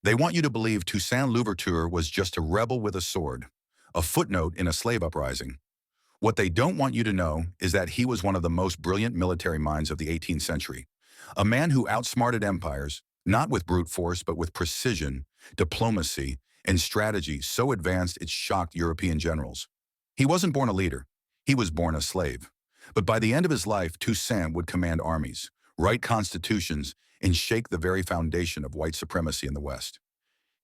They want you to believe Toussaint Louverture was just a rebel with a sword, a footnote in a slave uprising. What they don't want you to know is that he was one of the most brilliant military minds of the 18th century, a man who outsmarted empires, not with brute force, but with precision, diplomacy, and strategy so advanced it shocked European generals. He wasn't born a leader, he was born a slave. But by the end of his life, Toussaint would command armies, write constitutions, and shake the very foundation of white supremacy in the West.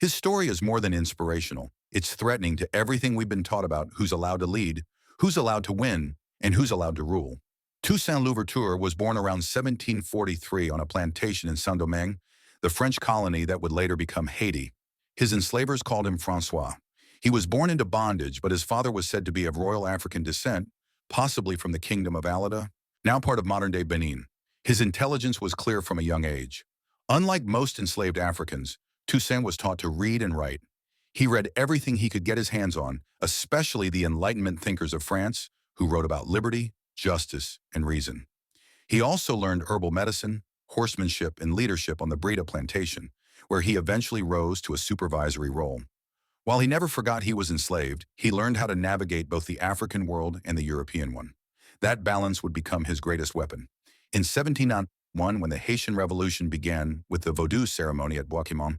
His story is more than inspirational. It's threatening to everything we've been taught about who's allowed to lead, who's allowed to win, and who's allowed to rule. Toussaint Louverture was born around 1743 on a plantation in Saint-Domingue, the French colony that would later become Haiti. His enslavers called him Francois. He was born into bondage, but his father was said to be of royal African descent, possibly from the kingdom of Alada, now part of modern-day Benin. His intelligence was clear from a young age. Unlike most enslaved Africans, Toussaint was taught to read and write. He read everything he could get his hands on, especially the Enlightenment thinkers of France, who wrote about liberty, justice, and reason. He also learned herbal medicine, horsemanship, and leadership on the Breda plantation, where he eventually rose to a supervisory role. While he never forgot he was enslaved, he learned how to navigate both the African world and the European one. That balance would become his greatest weapon. In 1791, when the Haitian Revolution began with the Vodou ceremony at Bois-Quimont,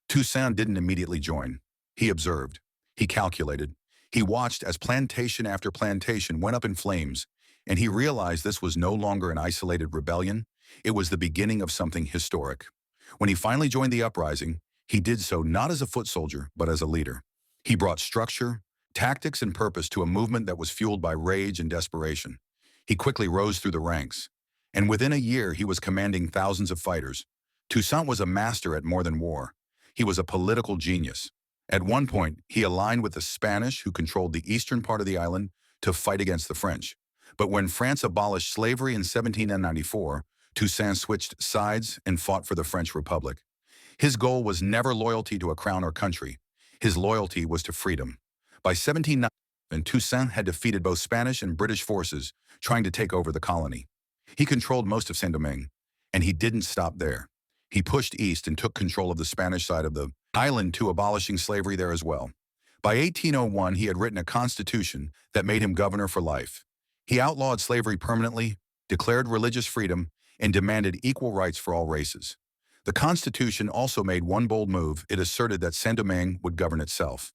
Toussaint didn't immediately join. He observed. He calculated. He watched as plantation after plantation went up in flames, and he realized this was no longer an isolated rebellion. It was the beginning of something historic. When he finally joined the uprising, he did so not as a foot soldier, but as a leader. He brought structure, tactics, and purpose to a movement that was fueled by rage and desperation. He quickly rose through the ranks, and within a year he was commanding thousands of fighters. Toussaint was a master at more than war. He was a political genius. At one point, he aligned with the Spanish, who controlled the eastern part of the island, to fight against the French. But when France abolished slavery in 1794, Toussaint switched sides and fought for the French Republic. His goal was never loyalty to a crown or country. His loyalty was to freedom. By 1790, Toussaint had defeated both Spanish and British forces trying to take over the colony. He controlled most of Saint-Domingue, and he didn't stop there. He pushed east and took control of the Spanish side of the island to abolishing slavery there as well. By 1801, he had written a constitution that made him governor for life. He outlawed slavery permanently, declared religious freedom, and demanded equal rights for all races. The Constitution also made one bold move. It asserted that Saint-Domingue would govern itself.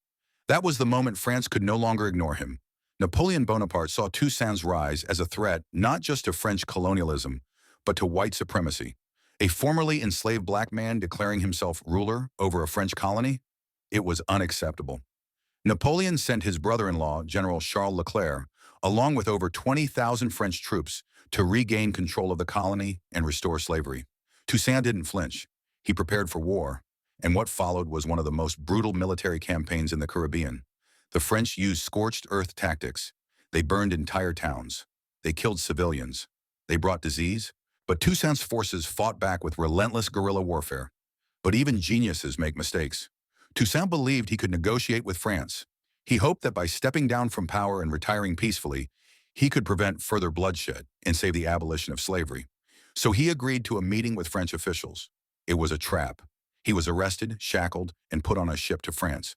That was the moment France could no longer ignore him. Napoleon Bonaparte saw Toussaint's rise as a threat not just to French colonialism, but to white supremacy. A formerly enslaved black man declaring himself ruler over a French colony? It was unacceptable. Napoleon sent his brother-in-law, General Charles Leclerc, along with over 20,000 French troops to regain control of the colony and restore slavery. Toussaint didn't flinch. He prepared for war, and what followed was one of the most brutal military campaigns in the Caribbean. The French used scorched earth tactics. They burned entire towns. They killed civilians. They brought disease. But Toussaint's forces fought back with relentless guerrilla warfare. But even geniuses make mistakes. Toussaint believed he could negotiate with France. He hoped that by stepping down from power and retiring peacefully, he could prevent further bloodshed and save the abolition of slavery. So he agreed to a meeting with French officials. It was a trap. He was arrested, shackled, and put on a ship to France.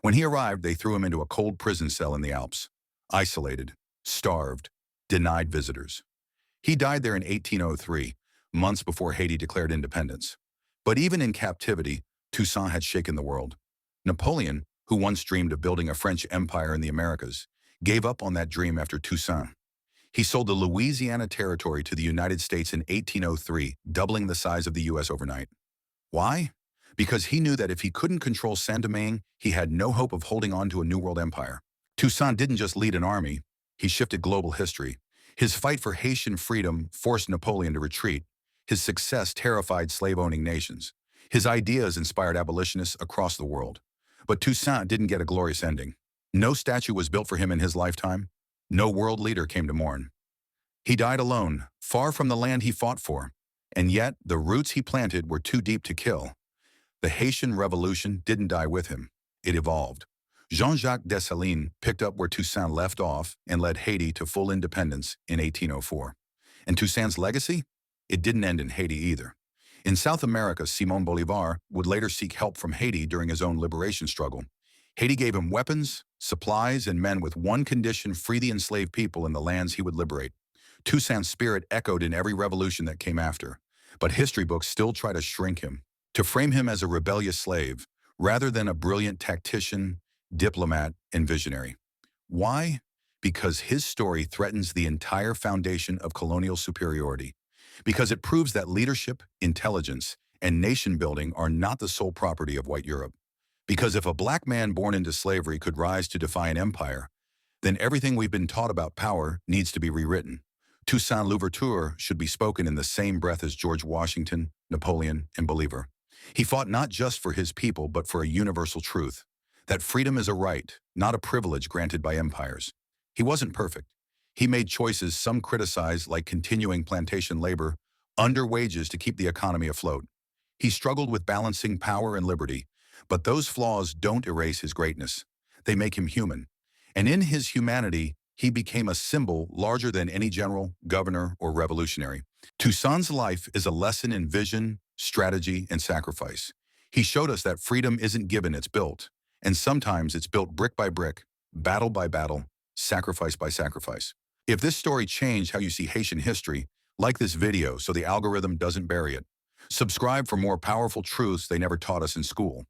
When he arrived, they threw him into a cold prison cell in the Alps. Isolated, starved, denied visitors. He died there in 1803, months before Haiti declared independence. But even in captivity, Toussaint had shaken the world. Napoleon, who once dreamed of building a French empire in the Americas, gave up on that dream after Toussaint. He sold the Louisiana Territory to the United States in 1803, doubling the size of the U.S. overnight. Why? Because he knew that if he couldn't control Saint-Domingue, he had no hope of holding on to a New World empire. Toussaint didn't just lead an army, he shifted global history. His fight for Haitian freedom forced Napoleon to retreat. His success terrified slave-owning nations. His ideas inspired abolitionists across the world. But Toussaint didn't get a glorious ending. No statue was built for him in his lifetime. No world leader came to mourn. He died alone, far from the land he fought for. And yet, the roots he planted were too deep to kill. The Haitian Revolution didn't die with him. It evolved. Jean-Jacques Dessalines picked up where Toussaint left off and led Haiti to full independence in 1804. And Toussaint's legacy? It didn't end in Haiti either. In South America, Simón Bolívar would later seek help from Haiti during his own liberation struggle. Haiti gave him weapons, supplies, and men with one condition: free the enslaved people in the lands he would liberate. Toussaint's spirit echoed in every revolution that came after, but history books still try to shrink him, to frame him as a rebellious slave, rather than a brilliant tactician, diplomat, and visionary. Why? Because his story threatens the entire foundation of colonial superiority. Because it proves that leadership, intelligence, and nation-building are not the sole property of white Europe. Because if a black man born into slavery could rise to defy an empire, then everything we've been taught about power needs to be rewritten. Toussaint Louverture should be spoken in the same breath as George Washington, Napoleon, and Bolivar. He fought not just for his people, but for a universal truth: that freedom is a right, not a privilege granted by empires. He wasn't perfect. He made choices some criticize, like continuing plantation labor under wages to keep the economy afloat. He struggled with balancing power and liberty, but those flaws don't erase his greatness. They make him human. And in his humanity, he became a symbol larger than any general, governor, or revolutionary. Toussaint's life is a lesson in vision, strategy, and sacrifice. He showed us that freedom isn't given, it's built. And sometimes it's built brick by brick, battle by battle, sacrifice by sacrifice. If this story changed how you see Haitian history, like this video so the algorithm doesn't bury it. Subscribe for more powerful truths they never taught us in school.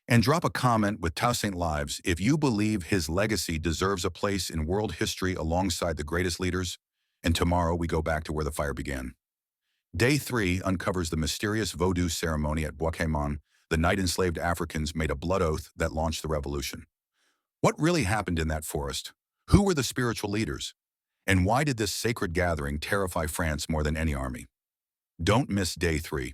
And drop a comment with Toussaint Lives if you believe his legacy deserves a place in world history alongside the greatest leaders. And tomorrow we go back to where the fire began. Day 3 uncovers the mysterious Vodou ceremony at Bois-Caïman, the night enslaved Africans made a blood oath that launched the revolution. What really happened in that forest? Who were the spiritual leaders? And why did this sacred gathering terrify France more than any army? Don't miss Day 3.